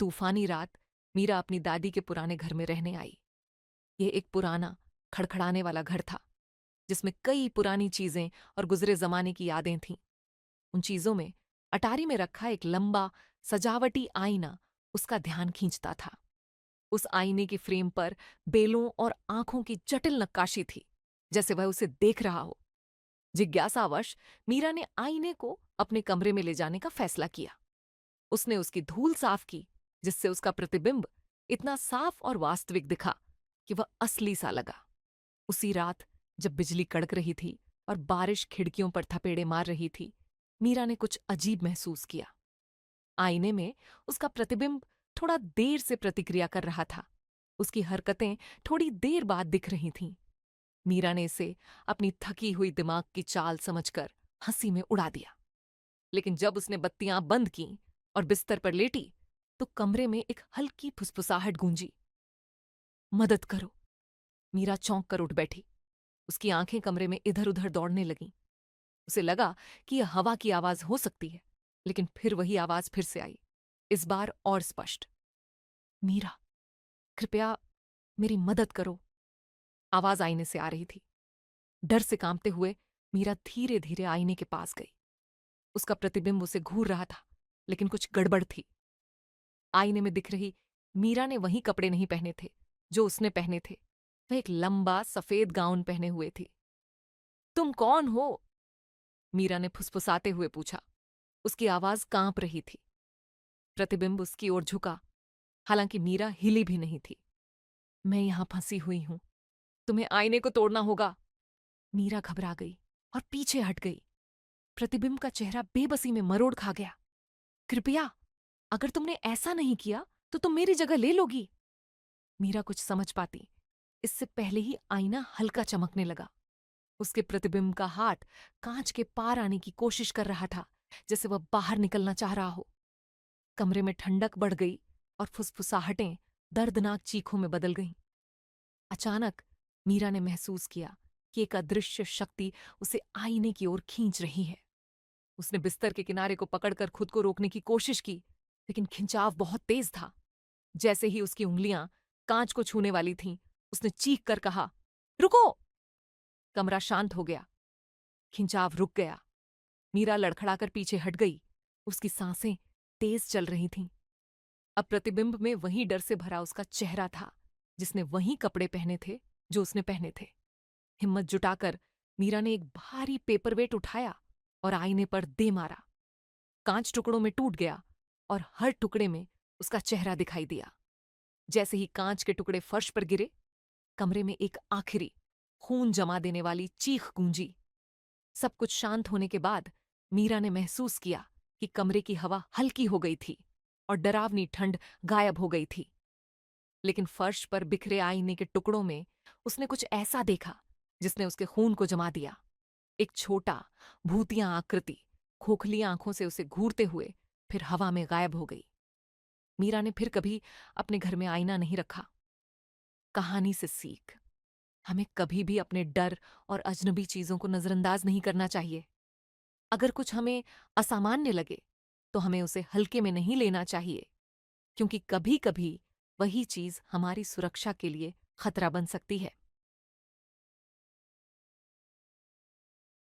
तूफानी रात मीरा अपनी दादी के पुराने घर में रहने आई। ये एक पुराना, खड़खड़ाने वाला घर था, जिसमें कई पुरानी चीजें और गुजरे जमाने की यादें थीं। उन चीजों में अटारी में रखा एक लंबा, सजावटी आईना उसका ध्यान खींचता था। उस आईने की फ्रेम पर बेलों और आंखों की जटिल नक्काशी थी, जैसे वह उसे देख रहा हो। जिज्ञासावश मीरा ने आईने को अपने कमरे में ले जाने का फैसला किया। उसने उसकी धूल साफ की, जिससे उसका प्रतिबिंब इतना साफ और वास्तविक दिखा कि वह असली सा लगा। उसी रात जब बिजली कड़क रही थी और बारिश खिड़कियों पर थपेड़े मार रही थी, मीरा ने कुछ अजीब महसूस किया। आईने में उसका प्रतिबिंब थोड़ा देर से प्रतिक्रिया कर रहा था। उसकी हरकतें थोड़ी देर बाद दिख रही थीं। मीरा ने इसे अपनी थकी हुई दिमाग की चाल समझकर हंसी में उड़ा दिया। लेकिन जब उसने बत्तियां बंद कीं और बिस्तर पर लेटी, तो कमरे में एक हल्की फुसफुसाहट गूंजी। मदद करो। मीरा चौंक कर उठ बैठी। उसकी आंखें कमरे में इधर उधर दौड़ने लगीं। उसे लगा कि यह हवा की आवाज हो सकती है, लेकिन फिर वही आवाज फिर से आई, इस बार और स्पष्ट। मीरा, कृपया मेरी मदद करो। आवाज आईने से आ रही थी। डर से कांपते हुए मीरा धीरे धीरे आईने के पास गई। उसका प्रतिबिंब उसे घूर रहा था, लेकिन कुछ गड़बड़ थी। आईने में दिख रही मीरा ने वही कपड़े नहीं पहने थे जो उसने पहने थे। वह एक लंबा सफेद गाउन पहने हुए थी। तुम कौन हो? मीरा ने फुसफुसाते हुए पूछा। उसकी आवाज कांप रही थी। प्रतिबिंब उसकी ओर झुका, हालांकि मीरा हिली भी नहीं थी। मैं यहां फंसी हुई हूं। तुम्हें आईने को तोड़ना होगा। मीरा घबरा गई और पीछे हट गई। प्रतिबिंब का चेहरा बेबसी में मरोड़ खा गया। कृपया, अगर तुमने ऐसा नहीं किया तो तुम मेरी जगह ले लोगी। मीरा कुछ समझ पाती इससे पहले ही आईना हल्का चमकने लगा। उसके प्रतिबिंब का हाथ कांच के पार आने की कोशिश कर रहा था, जैसे वह बाहर निकलना चाह रहा हो। कमरे में ठंडक बढ़ गई और फुसफुसाहटें दर्दनाक चीखों में बदल गईं। अचानक मीरा ने महसूस किया कि एक अदृश्य शक्ति उसे आईने की ओर खींच रही है। उसने बिस्तर के किनारे को पकड़कर खुद को रोकने की कोशिश की, लेकिन खिंचाव बहुत तेज था। जैसे ही उसकी उंगलियां कांच को छूने वाली थीं, उसने चीख कर कहा, रुको! कमरा शांत हो गया। खिंचाव रुक गया। मीरा लड़खड़ाकर पीछे हट गई। उसकी सांसें तेज चल रही थीं। अब प्रतिबिंब में वही डर से भरा उसका चेहरा था, जिसने वही कपड़े पहने थे जो उसने पहने थे। हिम्मत जुटाकर मीरा ने एक भारी पेपरवेट उठाया और आईने पर दे मारा। कांच टुकड़ों में टूट गया और हर टुकड़े में उसका चेहरा दिखाई दिया। जैसे ही कांच के टुकड़े फर्श पर गिरे, कमरे में एक आखिरी खून जमा देने वाली चीख गूंजी। सब कुछ शांत होने के बाद मीरा ने महसूस किया कि कमरे की हवा हल्की हो गई थी और डरावनी ठंड गायब हो गई थी। लेकिन फर्श पर बिखरे आईने के टुकड़ों में उसने कुछ ऐसा देखा जिसने उसके खून को जमा दिया। एक छोटा, भूतिया आकृति खोखली आंखों से उसे घूरते हुए फिर हवा में गायब हो गई। मीरा ने फिर कभी अपने घर में आईना नहीं रखा। कहानी से सीख, हमें कभी भी अपने डर और अजनबी चीजों को नजरअंदाज नहीं करना चाहिए। अगर कुछ हमें असामान्य लगे तो हमें उसे हल्के में नहीं लेना चाहिए, क्योंकि कभी कभी वही चीज हमारी सुरक्षा के लिए खतरा बन सकती है।